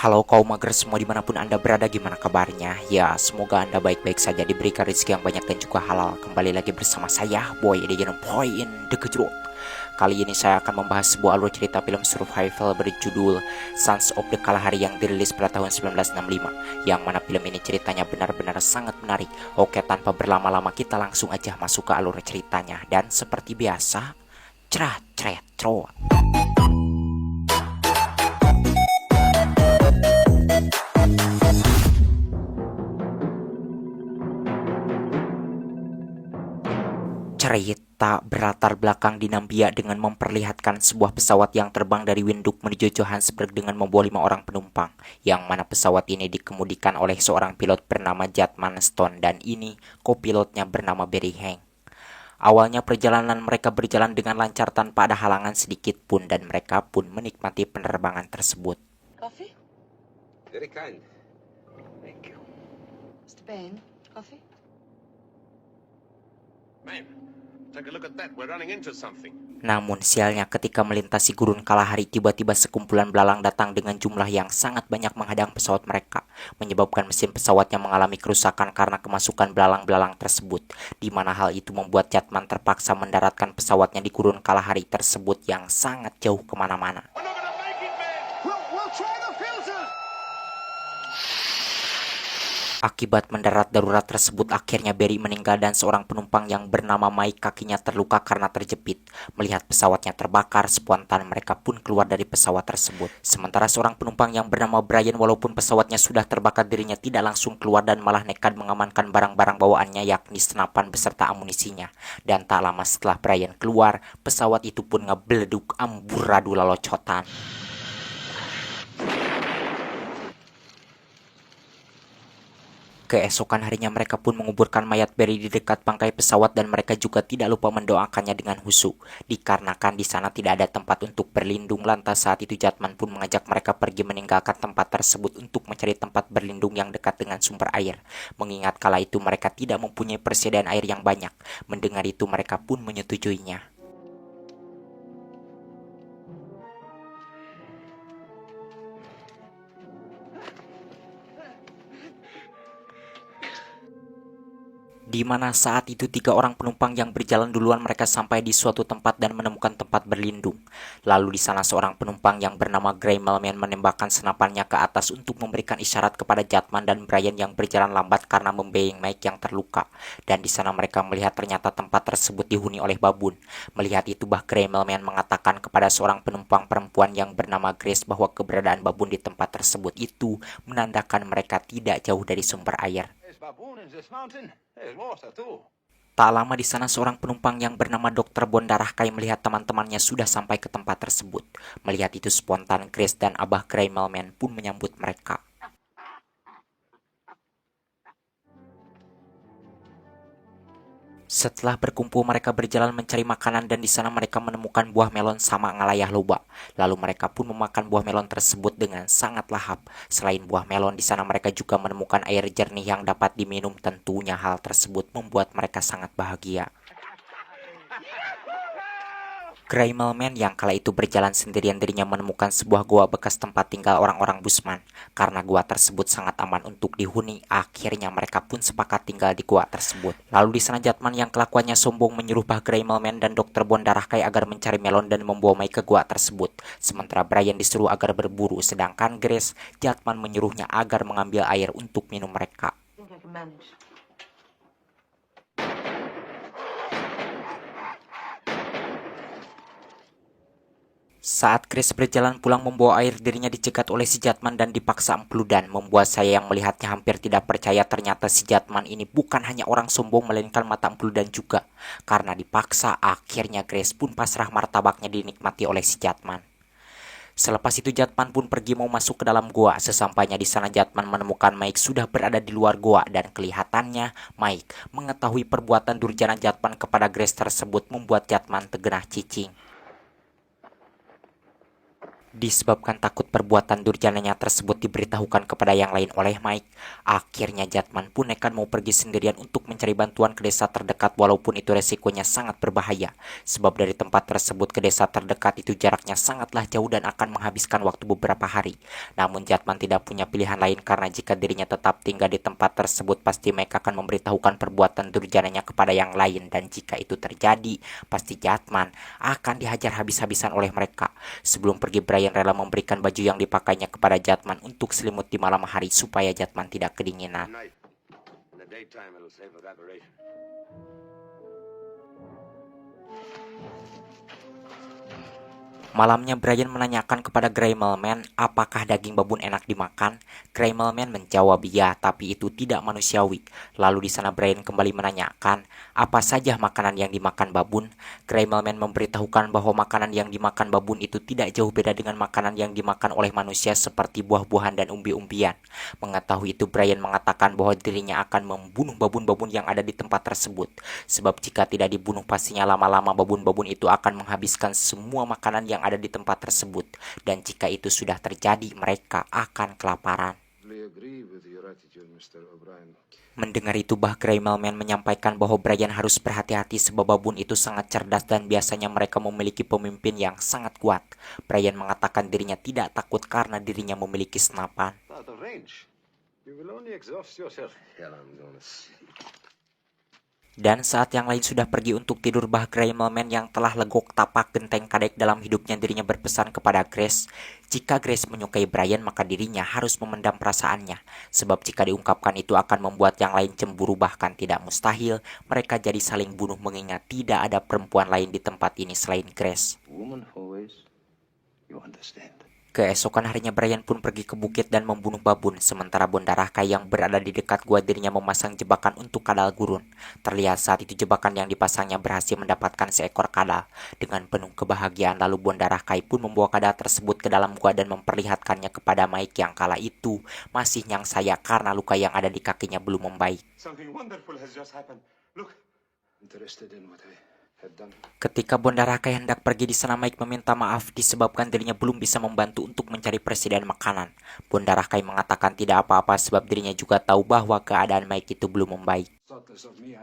Halo kaum mager semua dimanapun anda berada, gimana kabarnya? Ya semoga anda baik-baik saja, diberikan rezeki yang banyak dan juga halal. Kembali lagi bersama saya Boy di channel Point The Gejrot. Kali ini saya akan membahas sebuah alur cerita film survival berjudul Sons of the Kalahari yang dirilis pada tahun 1965, yang mana film ini ceritanya benar-benar sangat menarik. Oke, tanpa berlama-lama kita langsung aja masuk ke alur ceritanya. Dan seperti biasa, cerat ceret trot. Cerita berlatar belakang di Nambia dengan memperlihatkan sebuah pesawat yang terbang dari Windhoek menuju Johannesburg dengan membawa 5 orang penumpang, yang mana pesawat ini dikemudikan oleh seorang pilot bernama Jatman Stone dan ini kopilotnya bernama Barry Hank. Awalnya perjalanan mereka berjalan dengan lancar tanpa ada halangan sedikit pun dan mereka pun menikmati penerbangan tersebut. Coffee? Very kind. Thank you. Mr. Bain, coffee? Ma'am, take a look at that. We're running into something. Namun sialnya ketika melintasi gurun Kalahari, tiba-tiba sekumpulan belalang datang dengan jumlah yang sangat banyak menghadang pesawat mereka, menyebabkan mesin pesawatnya mengalami kerusakan karena kemasukan belalang-belalang tersebut, di mana hal itu membuat Jatman terpaksa mendaratkan pesawatnya di gurun Kalahari tersebut yang sangat jauh kemana-mana. We're not gonna make it, man! We'll try the filter! Akibat mendarat darurat tersebut, akhirnya Barry meninggal dan seorang penumpang yang bernama Mike kakinya terluka karena terjepit. Melihat pesawatnya terbakar, spontan mereka pun keluar dari pesawat tersebut. Sementara seorang penumpang yang bernama Brian, walaupun pesawatnya sudah terbakar, dirinya tidak langsung keluar dan malah nekat mengamankan barang-barang bawaannya, yakni senapan beserta amunisinya. Dan tak lama setelah Brian keluar, pesawat itu pun ngebeleduk amburadul lolocotan. Keesokan harinya mereka pun menguburkan mayat Barry di dekat bangkai pesawat dan mereka juga tidak lupa mendoakannya dengan khusyuk. Dikarenakan di sana tidak ada tempat untuk berlindung, lantas saat itu Jatman pun mengajak mereka pergi meninggalkan tempat tersebut untuk mencari tempat berlindung yang dekat dengan sumber air. Mengingat kala itu mereka tidak mempunyai persediaan air yang banyak. Mendengar itu mereka pun menyetujuinya. Di mana saat itu 3 orang penumpang yang berjalan duluan mereka sampai di suatu tempat dan menemukan tempat berlindung. Lalu di sana seorang penumpang yang bernama Gray Melman menembakkan senapannya ke atas untuk memberikan isyarat kepada Jatman dan Brian yang berjalan lambat karena membiayai Mike yang terluka. Dan di sana mereka melihat ternyata tempat tersebut dihuni oleh babun. Melihat itu Gray Melman mengatakan kepada seorang penumpang perempuan yang bernama Grace bahwa keberadaan babun di tempat tersebut itu menandakan mereka tidak jauh dari sumber air. Tak lama di sana seorang penumpang yang bernama Dr. Bondarahkai melihat teman-temannya sudah sampai ke tempat tersebut. Melihat itu spontan Grace dan Abah Gray Melman pun menyambut mereka. Setelah berkumpul mereka berjalan mencari makanan dan di sana mereka menemukan buah melon sama ngalayah loba. Lalu mereka pun memakan buah melon tersebut dengan sangat lahap. Selain buah melon, di sana mereka juga menemukan air jernih yang dapat diminum. Tentunya hal tersebut membuat mereka sangat bahagia. Gray Melman yang kala itu berjalan sendirian, dirinya menemukan sebuah gua bekas tempat tinggal orang-orang Busman. Karena gua tersebut sangat aman untuk dihuni, akhirnya mereka pun sepakat tinggal di gua tersebut. Lalu di sana Jatman yang kelakuannya sombong menyuruh Gray Melman dan Dr. Bondarahkai agar mencari melon dan membawa Mike ke gua tersebut. Sementara Brian disuruh agar berburu, sedangkan Grace, Jatman menyuruhnya agar mengambil air untuk minum mereka. Saat Grace berjalan pulang membawa air, dirinya dicegat oleh si Jatman dan dipaksa empludan, membuat saya yang melihatnya hampir tidak percaya. Ternyata si Jatman ini bukan hanya orang sombong melainkan mata empludan juga. Karena dipaksa, akhirnya Grace pun pasrah, martabaknya dinikmati oleh si Jatman. Selepas itu Jatman pun pergi mau masuk ke dalam goa. Sesampainya di sana Jatman menemukan Mike sudah berada di luar goa dan kelihatannya Mike mengetahui perbuatan durjana Jatman kepada Grace tersebut membuat Jatman tergenah cicing. Disebabkan takut perbuatan durjananya tersebut diberitahukan kepada yang lain oleh Mike, akhirnya Jatman pun nekat mau pergi sendirian untuk mencari bantuan ke desa terdekat walaupun itu resikonya sangat berbahaya. Sebab dari tempat tersebut ke desa terdekat itu jaraknya sangatlah jauh dan akan menghabiskan waktu beberapa hari. Namun Jatman tidak punya pilihan lain karena jika dirinya tetap tinggal di tempat tersebut pasti Mike akan memberitahukan perbuatan durjananya kepada yang lain, dan jika itu terjadi pasti Jatman akan dihajar habis-habisan oleh mereka. Sebelum pergi, Brian rela memberikan baju yang dipakainya kepada Jatman untuk selimut di malam hari supaya Jatman tidak kedinginan. Night. In the daytime, it'll save evaporation. Malamnya Brian menanyakan kepada Greymelman apakah daging babun enak dimakan. Greymelman menjawab ya, tapi itu tidak manusiawi. Lalu di sana Brian kembali menanyakan apa saja makanan yang dimakan babun. Greymelman memberitahukan bahwa makanan yang dimakan babun itu tidak jauh beda dengan makanan yang dimakan oleh manusia seperti buah-buahan dan umbi-umbian. Mengetahui itu Brian mengatakan bahwa dirinya akan membunuh babun-babun yang ada di tempat tersebut. Sebab jika tidak dibunuh pastinya lama-lama babun-babun itu akan menghabiskan semua makanan yang ada di tempat tersebut, dan jika itu sudah terjadi mereka akan kelaparan. Mendengar itu Bah Greymelman menyampaikan bahwa Brian harus berhati-hati sebab babun itu sangat cerdas dan biasanya mereka memiliki pemimpin yang sangat kuat. Brian mengatakan dirinya tidak takut karena dirinya memiliki senapan. Out of range. You will only exhaust yourself. Hell, I'm gonna sleep. Dan saat yang lain sudah pergi untuk tidur, Bah Greymelman yang telah legok tapak genteng kadek dalam hidupnya dirinya berpesan kepada Grace. Jika Grace menyukai Brian maka dirinya harus memendam perasaannya. Sebab jika diungkapkan itu akan membuat yang lain cemburu, bahkan tidak mustahil mereka jadi saling bunuh mengingat tidak ada perempuan lain di tempat ini selain Grace. Woman always, you understand. Keesokan harinya Brian pun pergi ke bukit dan membunuh babun, sementara Bondaraka yang berada di dekat gua dirinya memasang jebakan untuk kadal gurun. Terlihat saat itu jebakan yang dipasangnya berhasil mendapatkan seekor kadal. Dengan penuh kebahagiaan lalu Bondaraka pun membawa kadal tersebut ke dalam gua dan memperlihatkannya kepada Mike yang kala itu masih nyangsaya karena luka yang ada di kakinya belum membaik. Something wonderful has just happened. Look. Interested in what I have done. Ketika Bondaraka hendak pergi di sana, Mike meminta maaf disebabkan dirinya belum bisa membantu untuk mencari persediaan makanan. Bondaraka mengatakan tidak apa-apa sebab dirinya juga tahu bahwa keadaan Mike itu belum membaik. Thoughtless of me,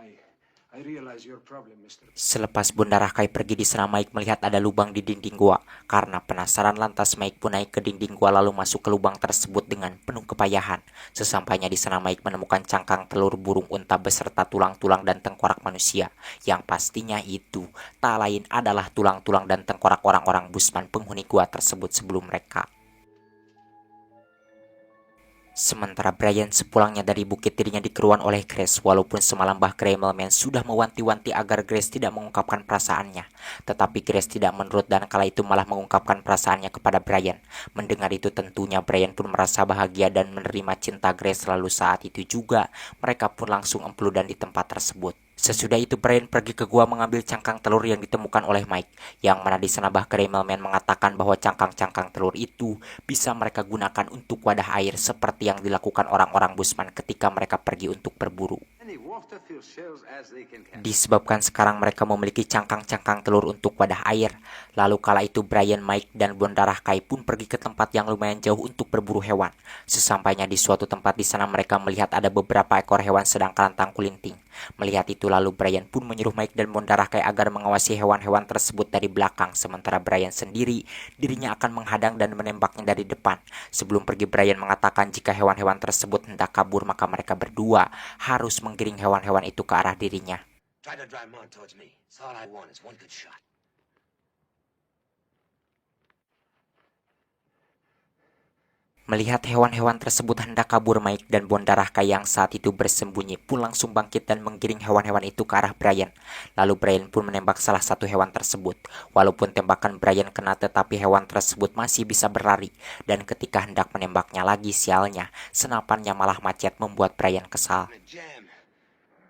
I realize your problem, Mr. Selepas Bondaraka pergi di sana, Mike melihat ada lubang di dinding gua. Karena penasaran lantas Mike pun naik ke dinding gua lalu masuk ke lubang tersebut dengan penuh kepayahan. Sesampainya di sana Mike menemukan cangkang telur burung unta beserta tulang-tulang dan tengkorak manusia. Yang pastinya itu tak lain adalah tulang-tulang dan tengkorak orang-orang Busman penghuni gua tersebut sebelum mereka. Sementara Brian sepulangnya dari bukit dirinya dikeruan oleh Grace. Walaupun semalam Bah Greymelman sudah mewanti-wanti agar Grace tidak mengungkapkan perasaannya, tetapi Grace tidak menurut dan kala itu malah mengungkapkan perasaannya kepada Brian. Mendengar itu tentunya Brian pun merasa bahagia dan menerima cinta Grace. Lalu saat itu juga mereka pun langsung empludan di tempat tersebut. Sesudah itu Brian pergi ke gua mengambil cangkang telur yang ditemukan oleh Mike. Yang mana di sana Bah Greymelman mengatakan bahwa cangkang-cangkang telur itu bisa mereka gunakan untuk wadah air seperti yang dilakukan orang-orang Busman ketika mereka pergi untuk berburu. Any water-filled shells as they can carry. Disebabkan sekarang mereka memiliki cangkang-cangkang telur untuk wadah air. Lalu kala itu Brian, Mike, dan Bondaraka pun pergi ke tempat yang lumayan jauh untuk berburu hewan. Sesampainya di suatu tempat di sana mereka melihat ada beberapa ekor hewan sedang kalantang kulinting. Melihat itu lalu Brian pun menyuruh Mike dan Bondaraka agar mengawasi hewan-hewan tersebut dari belakang. Sementara Brian sendiri dirinya akan menghadang dan menembaknya dari depan. Sebelum pergi Brian mengatakan jika hewan-hewan tersebut hendak kabur maka mereka berdua harus menggiring hewan-hewan itu ke arah dirinya. Try to drive them on towards me. So all I want is one good shot. Melihat hewan-hewan tersebut hendak kabur, Mike dan Bondaraka yang saat itu bersembunyi pun langsung bangkit dan menggiring hewan-hewan itu ke arah Brian. Lalu Brian pun menembak salah satu hewan tersebut. Walaupun tembakan Brian kena tetapi hewan tersebut masih bisa berlari. Dan ketika hendak menembaknya lagi sialnya, senapannya malah macet membuat Brian kesal. Jam.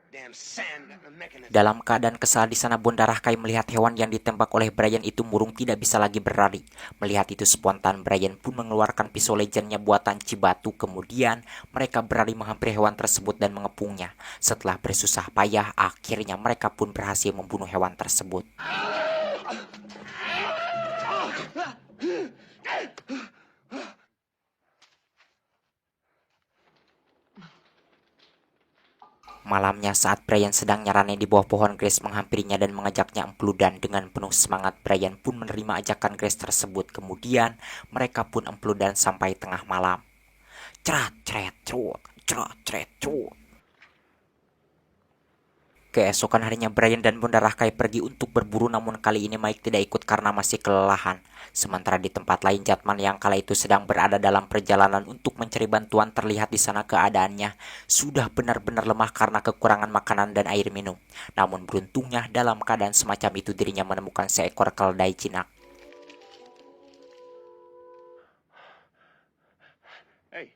Damn sand and the mechanism. Dalam keadaan kesal di sana Bondaraka melihat hewan yang ditembak oleh Brian itu murung tidak bisa lagi berlari. Melihat itu spontan Brian pun mengeluarkan pisau legendnya buatan Cibatu. Kemudian mereka berlari menghampiri hewan tersebut dan mengepungnya. Setelah bersusah payah akhirnya mereka pun berhasil membunuh hewan tersebut. Malamnya saat Brian sedang nyarani di bawah pohon, Grace menghampirinya dan mengajaknya empludan. Dengan penuh semangat, Brian pun menerima ajakan Grace tersebut. Kemudian mereka pun empludan sampai tengah malam. Cerat, ceret, cerut, cerat, ceret, cerut. Keesokan harinya Brian dan Bunda Rahkai pergi untuk berburu, namun kali ini Mike tidak ikut karena masih kelelahan. Sementara di tempat lain, Jatman yang kala itu sedang berada dalam perjalanan untuk mencari bantuan, terlihat di sana keadaannya sudah benar-benar lemah karena kekurangan makanan dan air minum. Namun beruntungnya dalam keadaan semacam itu dirinya menemukan seekor keledai jinak. Hey,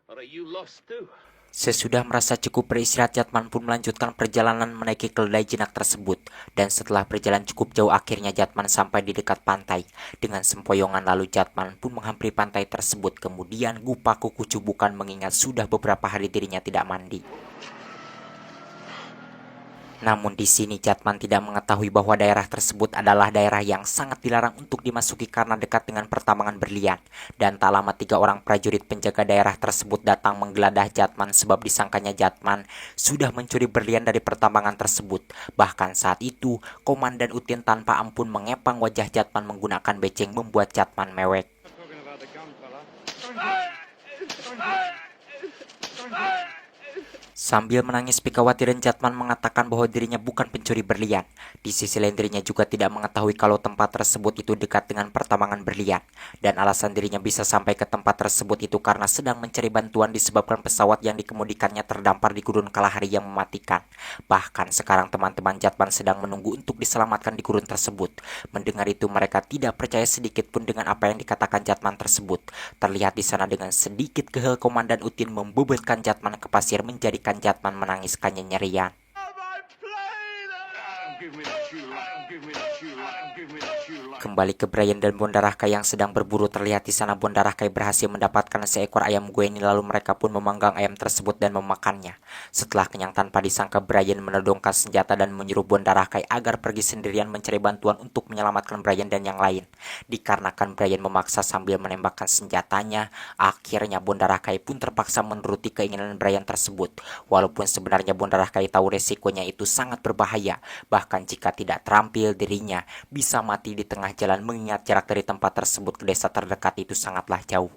are you lost too? Sesudah merasa cukup beristirahat, Jatman pun melanjutkan perjalanan menaiki keledai jinak tersebut. Dan setelah berjalan cukup jauh, akhirnya Jatman sampai di dekat pantai. Dengan sempoyongan lalu Jatman pun menghampiri pantai tersebut. Kemudian Gupaku kucubukan mengingat sudah beberapa hari dirinya tidak mandi. Namun di sini Jatman tidak mengetahui bahwa daerah tersebut adalah daerah yang sangat dilarang untuk dimasuki karena dekat dengan pertambangan berlian. Dan tak lama 3 orang prajurit penjaga daerah tersebut datang menggeledah Jatman sebab disangkanya Jatman sudah mencuri berlian dari pertambangan tersebut. Bahkan saat itu, Komandan Utin tanpa ampun mengepang wajah Jatman menggunakan beceng membuat Jatman mewek. Sambil menangis kekhawatiran, Jatman mengatakan bahwa dirinya bukan pencuri berlian. Di sisi lain dirinya juga tidak mengetahui kalau tempat tersebut itu dekat dengan pertambangan berlian. Dan alasan dirinya bisa sampai ke tempat tersebut itu karena sedang mencari bantuan disebabkan pesawat yang dikemudikannya terdampar di gurun kalahari yang mematikan. Bahkan sekarang teman-teman Jatman sedang menunggu untuk diselamatkan di gurun tersebut. Mendengar itu mereka tidak percaya sedikit pun dengan apa yang dikatakan Jatman tersebut. Terlihat di sana dengan sedikit kehel Komandan Utin membebetkan Jatman ke pasir, menjadikan Jatman menangiskannya nyerian. Kembali ke Brian dan Bunda Rahkai yang sedang berburu, terlihat di sana Bunda Rahkai berhasil mendapatkan seekor ayam gueni, lalu mereka pun memanggang ayam tersebut dan memakannya. Setelah kenyang tanpa disangka, Brian menodongkan senjata dan menyuruh Bunda Rahkai agar pergi sendirian mencari bantuan untuk menyelamatkan Brian dan yang lain. Dikarenakan Brian memaksa sambil menembakkan senjatanya, akhirnya Bunda Rahkai pun terpaksa menuruti keinginan Brian tersebut. Walaupun sebenarnya Bunda Rahkai tahu resikonya itu sangat berbahaya, bahkan jika tidak terampil dirinya bisa mati di tengah jalan mengingat jarak dari tempat tersebut ke desa terdekat itu sangatlah jauh.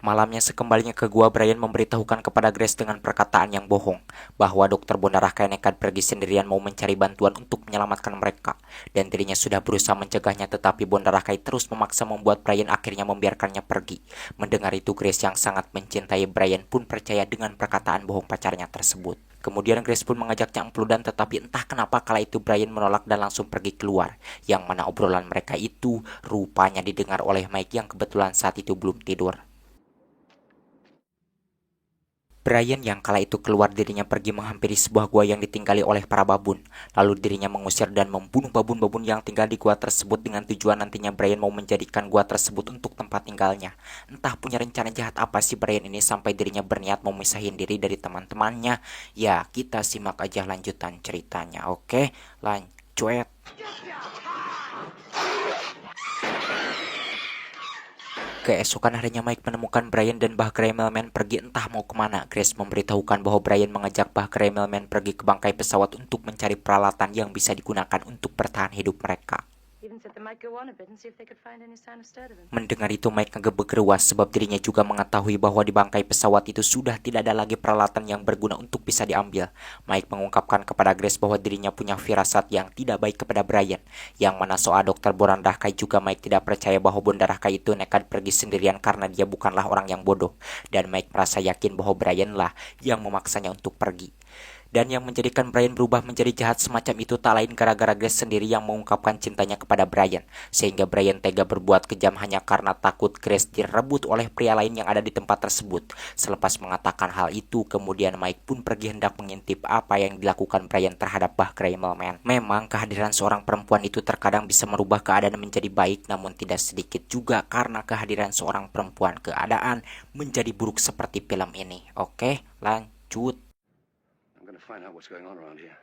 Malamnya sekembalinya ke gua, Brian memberitahukan kepada Grace dengan perkataan yang bohong bahwa Dokter Bunda Rahkai nekat pergi sendirian mau mencari bantuan untuk menyelamatkan mereka, dan dirinya sudah berusaha mencegahnya, tetapi Bunda Rahkai terus memaksa membuat Brian akhirnya membiarkannya pergi. Mendengar itu, Grace yang sangat mencintai Brian pun percaya dengan perkataan bohong pacarnya tersebut. Kemudian Grace pun mengajaknya empludan, tetapi entah kenapa kala itu Brian menolak dan langsung pergi keluar. Yang mana obrolan mereka itu rupanya didengar oleh Mike yang kebetulan saat itu belum tidur. Brian yang kala itu keluar, dirinya pergi menghampiri sebuah gua yang ditinggali oleh para babun. Lalu dirinya mengusir dan membunuh babun-babun yang tinggal di gua tersebut dengan tujuan nantinya Brian mau menjadikan gua tersebut untuk tempat tinggalnya. Entah punya rencana jahat apa sih Brian ini sampai dirinya berniat mau misahin diri dari teman-temannya. Ya, kita simak aja lanjutan ceritanya. Oke, lanjut. Keesokan harinya Mike menemukan Brian dan Bah Kremelman pergi entah mau kemana. Grace memberitahukan bahwa Brian mengajak Bah Kremelman pergi ke bangkai pesawat untuk mencari peralatan yang bisa digunakan untuk bertahan hidup mereka. Mendengar itu Mike ngegebek ruas sebab dirinya juga mengetahui bahwa di bangkai pesawat itu sudah tidak ada lagi peralatan yang berguna untuk bisa diambil. Mike mengungkapkan kepada Grace bahwa dirinya punya firasat yang tidak baik kepada Brian. Yang mana soal Dokter Bunda Rahkai juga Mike tidak percaya bahwa Bunda Rahkai itu nekat pergi sendirian karena dia bukanlah orang yang bodoh. Dan Mike merasa yakin bahwa Brian lah yang memaksanya untuk pergi. Dan yang menjadikan Brian berubah menjadi jahat semacam itu tak lain gara-gara Grace sendiri yang mengungkapkan cintanya kepada Brian. Sehingga Brian tega berbuat kejam hanya karena takut Grace direbut oleh pria lain yang ada di tempat tersebut. Selepas mengatakan hal itu, kemudian Mike pun pergi hendak mengintip apa yang dilakukan Brian terhadap Bah Kremelman. Memang kehadiran seorang perempuan itu terkadang bisa merubah keadaan menjadi baik, namun tidak sedikit juga karena kehadiran seorang perempuan keadaan menjadi buruk seperti film ini. Oke, lanjut. Find out what's going on around here.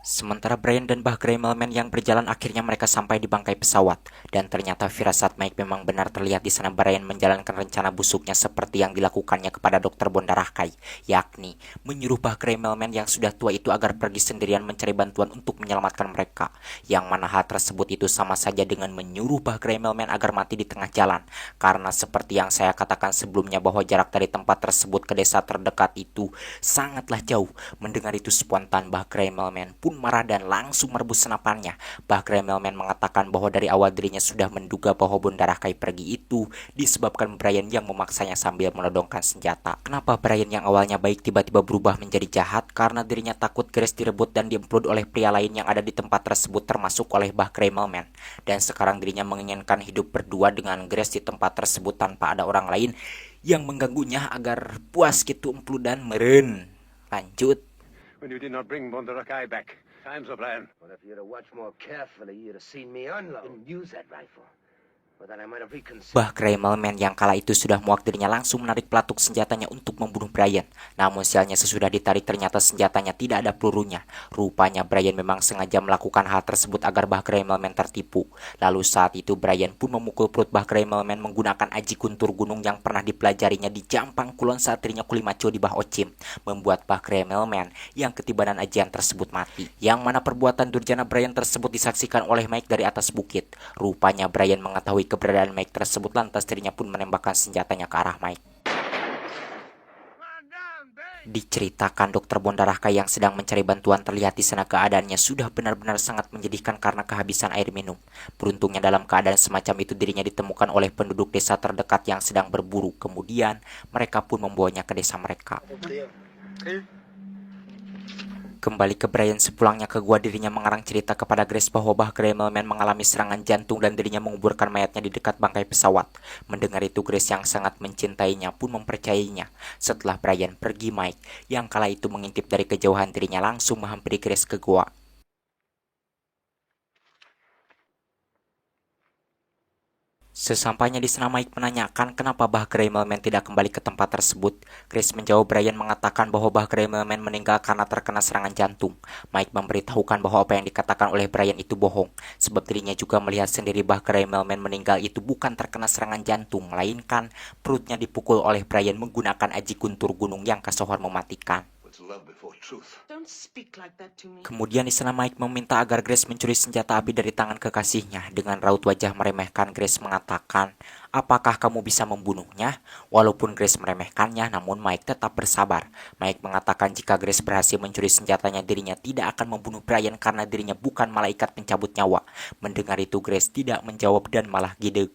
Sementara Brian dan Bah Grimmelman yang berjalan akhirnya mereka sampai di bangkai pesawat. Dan ternyata firasat Mike memang benar, terlihat di sana Brian menjalankan rencana busuknya seperti yang dilakukannya kepada Dr. Bondarakai, yakni menyuruh Bah Grimmelman yang sudah tua itu agar pergi sendirian mencari bantuan untuk menyelamatkan mereka. Yang mana hal tersebut itu sama saja dengan menyuruh Bah Grimmelman agar mati di tengah jalan. Karena seperti yang saya katakan sebelumnya bahwa jarak dari tempat tersebut ke desa terdekat itu sangatlah jauh. Mendengar itu spontan Bah Grimmelman pun marah dan langsung merebus senapannya. Bah Grimmelman mengatakan bahwa dari awal dirinya sudah menduga bahwa Bondarakai pergi itu disebabkan Brian yang memaksanya sambil menodongkan senjata. Kenapa Brian yang awalnya baik tiba-tiba berubah menjadi jahat? Karena dirinya takut Grace direbut dan diemplud oleh pria lain yang ada di tempat tersebut, termasuk oleh Bah Grimmelman. Dan sekarang dirinya menginginkan hidup berdua dengan Grace di tempat tersebut tanpa ada orang lain yang mengganggunya agar puas gitu emplud dan meren. Lanjut. When you did not bring Bondarakai back. Time's up, Brian. Well, if you'd have watched more carefully, you'd have seen me unload and use that rifle. But then I might have reconsidered. Bah Grimmelman yang kala itu sudah muak dirinya langsung menarik pelatuk senjatanya untuk membunuh Brian. Namun sialnya sesudah ditarik ternyata senjatanya tidak ada pelurunya. Rupanya Brian memang sengaja melakukan hal tersebut agar Bah Grimmelman tertipu. Lalu saat itu Brian pun memukul perut Bah Grimmelman menggunakan aji guntur gunung yang pernah dipelajarinya di Jampang Kulon saat dirinya kulimaco di Bah Ocim, membuat Bah Grimmelman yang ketibanan ajian tersebut mati. Yang mana perbuatan durjana Brian tersebut disaksikan oleh Mike dari atas bukit. Rupanya Brian mengetahui keberadaan Mike tersebut, lantas dirinya pun menembakkan senjatanya ke arah Mike. Diceritakan Dr. Bondarakai yang sedang mencari bantuan terlihat di sana keadaannya sudah benar-benar sangat menyedihkan karena kehabisan air minum. Beruntungnya dalam keadaan semacam itu dirinya ditemukan oleh penduduk desa terdekat yang sedang berburu. Kemudian mereka pun membawanya ke desa mereka. Kembali ke Brian sepulangnya ke gua, dirinya mengarang cerita kepada Grace bahwa Bah Grimmelman mengalami serangan jantung dan dirinya menguburkan mayatnya di dekat bangkai pesawat. Mendengar itu Grace yang sangat mencintainya pun mempercayainya. Setelah Brian pergi, Mike yang kala itu mengintip dari kejauhan dirinya langsung menghampiri Grace ke gua. Sesampainya di sana Mike menanyakan kenapa Bah Grimmelman tidak kembali ke tempat tersebut. Grace menjawab Brian mengatakan bahwa Bah Grimmelman meninggal karena terkena serangan jantung. Mike memberitahukan bahwa apa yang dikatakan oleh Brian itu bohong, sebab dirinya juga melihat sendiri Bah Grimmelman meninggal itu bukan terkena serangan jantung, melainkan perutnya dipukul oleh Brian menggunakan aji guntur gunung yang kesohor mematikan. Love before truth. Don't speak like that to me. Kemudian di sana Mike meminta agar Grace mencuri senjata api dari tangan kekasihnya. Dengan raut wajah meremehkan, Grace mengatakan, "Apakah kamu bisa membunuhnya?" Walaupun Grace meremehkannya, namun Mike tetap bersabar. Mike mengatakan jika Grace berhasil mencuri senjatanya, dirinya tidak akan membunuh Brian karena dirinya bukan malaikat pencabut nyawa. Mendengar itu Grace tidak menjawab dan malah gideg.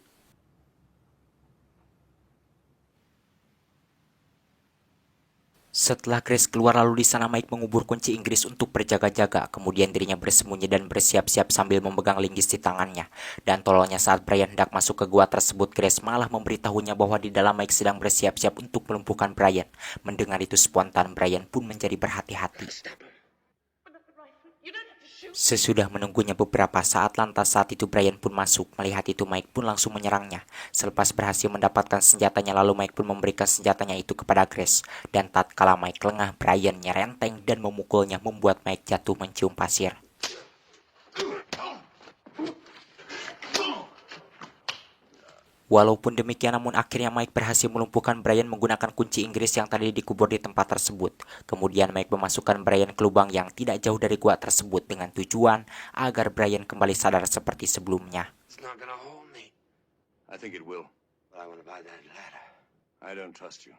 Setelah Grace keluar, lalu di sana Mike mengubur kunci Inggris untuk berjaga-jaga. Kemudian dirinya bersembunyi dan bersiap-siap sambil memegang linggis di tangannya. Dan tololnya saat Brian hendak masuk ke gua tersebut, Grace malah memberitahunya bahwa di dalam Mike sedang bersiap-siap untuk melumpuhkan Brian. Mendengar itu spontan Brian pun menjadi berhati-hati. Sesudah menunggunya beberapa saat, lantas saat itu Brian pun masuk. Melihat itu Mike pun langsung menyerangnya. Selepas berhasil mendapatkan senjatanya, lalu Mike pun memberikan senjatanya itu kepada Grace. Dan tatkala Mike lengah, Brian nyerenteng dan memukulnya, membuat Mike jatuh mencium pasir. Walaupun demikian, namun akhirnya Mike berhasil melumpuhkan Brian menggunakan kunci Inggris yang tadi dikubur di tempat tersebut. Kemudian Mike memasukkan Brian ke lubang yang tidak jauh dari gua tersebut dengan tujuan agar Brian kembali sadar seperti sebelumnya. It's not gonna hold me. I think it will. But I want to buy that ladder. I don't trust you.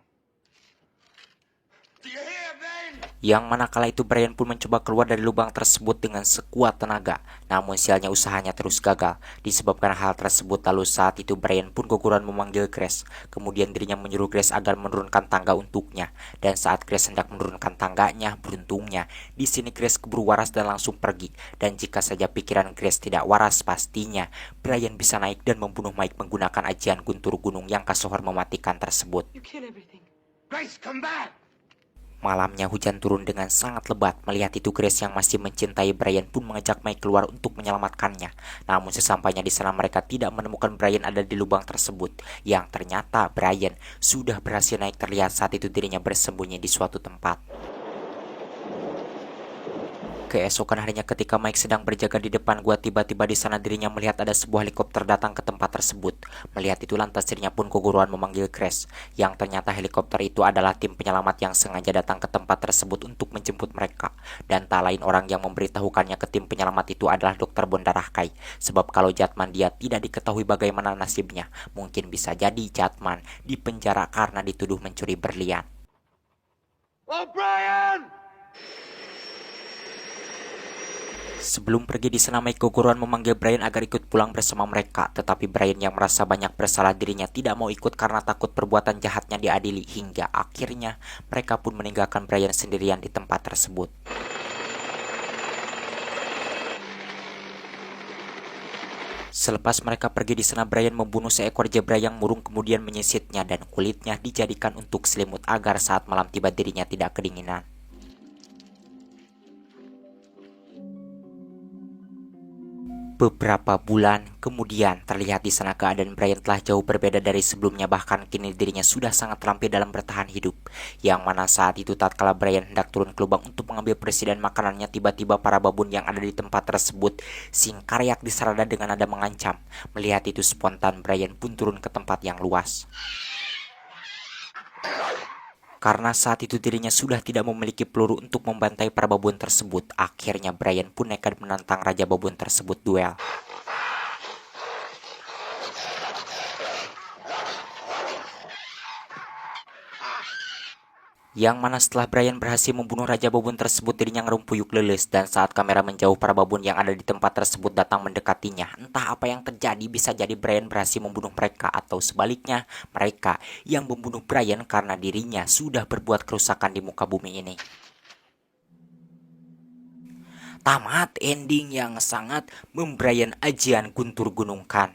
Do you hear, Ben? Yang mana kala itu Brian pun mencoba keluar dari lubang tersebut dengan sekuat tenaga. Namun sialnya usahanya terus gagal. Disebabkan hal tersebut, lalu saat itu Brian pun guguran memanggil Grace. Kemudian dirinya menyuruh Grace agar menurunkan tangga untuknya. Dan saat Grace hendak menurunkan tangganya, beruntungnya di sini Grace keburu waras dan langsung pergi. Dan jika saja pikiran Grace tidak waras, pastinya Brian bisa naik dan membunuh Mike menggunakan ajian guntur gunung yang kesohor mematikan tersebut. You kill everything. Grace, come back! Malamnya hujan turun dengan sangat lebat. Melihat itu Grace yang masih mencintai Brian pun mengajak Mike keluar untuk menyelamatkannya. Namun sesampainya di sana mereka tidak menemukan Brian ada di lubang tersebut. Yang ternyata Brian sudah berhasil naik, terlihat saat itu dirinya bersembunyi di suatu tempat. Keesokan harinya ketika Mike sedang berjaga di depan gua, tiba-tiba di sana dirinya melihat ada sebuah helikopter datang ke tempat tersebut. Melihat itu lantas dirinya pun keguruan memanggil Crash, yang ternyata helikopter itu adalah tim penyelamat yang sengaja datang ke tempat tersebut untuk menjemput mereka. Dan tak lain orang yang memberitahukannya ke tim penyelamat itu adalah Dr. Bondarahkai. Sebab kalau Jatman dia tidak diketahui bagaimana nasibnya, mungkin bisa jadi Jatman dipenjara karena dituduh mencuri berlian. O'Brien! Sebelum pergi di sana, Mike keguruan memanggil Brian agar ikut pulang bersama mereka. Tetapi Brian yang merasa banyak bersalah dirinya tidak mau ikut karena takut perbuatan jahatnya diadili. Hingga akhirnya mereka pun meninggalkan Brian sendirian di tempat tersebut. Selepas mereka pergi di sana, Brian membunuh seekor zebra yang murung kemudian menyisitnya dan kulitnya dijadikan untuk selimut agar saat malam tiba dirinya tidak kedinginan. Beberapa bulan kemudian terlihat di sana keadaan Brian telah jauh berbeda dari sebelumnya, bahkan kini dirinya sudah sangat terampil dalam bertahan hidup. Yang mana saat itu tatkala Brian hendak turun ke lubang untuk mengambil presiden makanannya, tiba-tiba para babun yang ada di tempat tersebut singkaryak diserada dengan nada mengancam. Melihat itu spontan Brian pun turun ke tempat yang luas. Karena saat itu dirinya sudah tidak memiliki peluru untuk membantai para babun tersebut, akhirnya Brian pun nekat menantang Raja Babun tersebut duel. Yang mana setelah Brian berhasil membunuh Raja Babun tersebut, dirinya ngerumpuyuk leles. Dan saat kamera menjauh, para babun yang ada di tempat tersebut datang mendekatinya. Entah apa yang terjadi, bisa jadi Brian berhasil membunuh mereka, atau sebaliknya mereka yang membunuh Brian karena dirinya sudah berbuat kerusakan di muka bumi ini. Tamat ending yang sangat membrayan ajian guntur gunungkan.